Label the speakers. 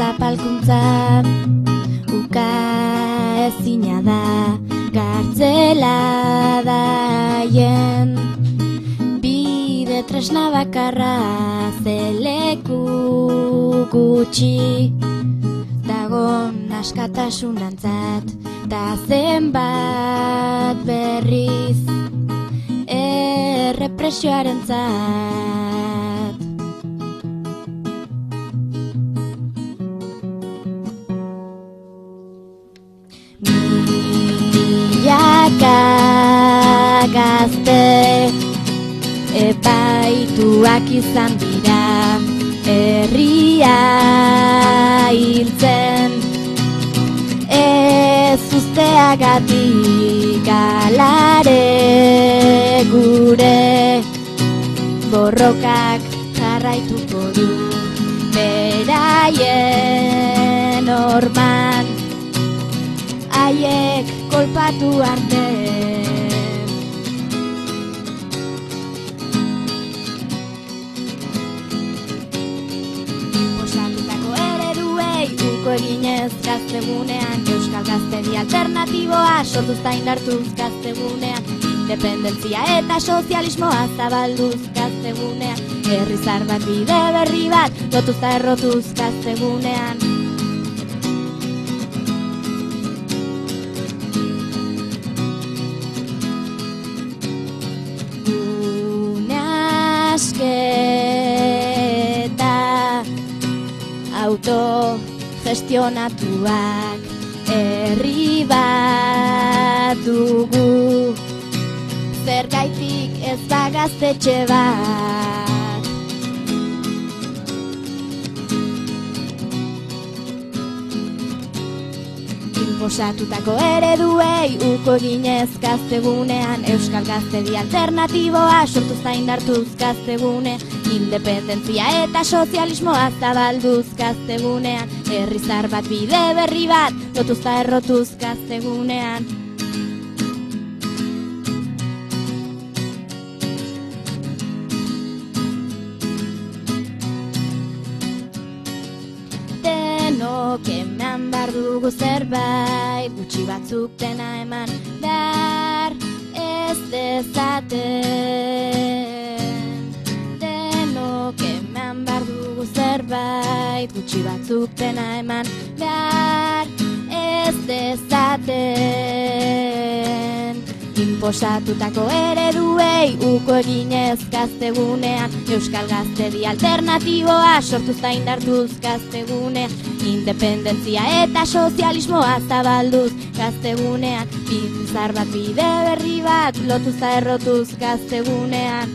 Speaker 1: zapalkuntza uka ezina da, kartzela daien bide tresna bakarra, zeleku gutxi dagon askatasunantzat, ta zenbat berriz errepresioarentzat. Milaka gazte epaituak izan dira, herria hiltzen ez usteagatik, alare gure borrokak jarraituko du beraien orman, haiek kolpatu arte. Osatutako ereduei uko eginez gaztegunean, Euskal Gaztedi alternatiboa sortuz ta indartuz gaztegunean, independentzia eta sozialismoa zabalduz gaztegunean, herri zahar bat bide berri bat lotuz ta errotuz gaztegunean. Asketa autogestionatuak herri bat dugu, zergaitik ez da gaztetxe bat. Inposatutako ereduei uko eginez gaztegunean, Euskal Gaztedi alternatiboa sortuz ta indartuz gaztegunean, independentzia eta sozialismoa zabalduz gaztegunean, herri zahar bat bide berri bat lotuz ta errotuz gaztegunean. Denok eman behar dugu zerbait, gutxi batzuk dena eman behar ez dezaten. Denok eman behar dugu zerbait, gutxi batzuk dena eman behar ez dezaten. Inposatutako ereduei uko eginez gaztegunean, Euskal Gaztedi alternatiboa sortuz ta indartuz gaztegunean, independentzia eta sozialismoa zabalduz gaztegunean, bide zahar bat bide berri bat lotuz ta errotuz gaztegunean.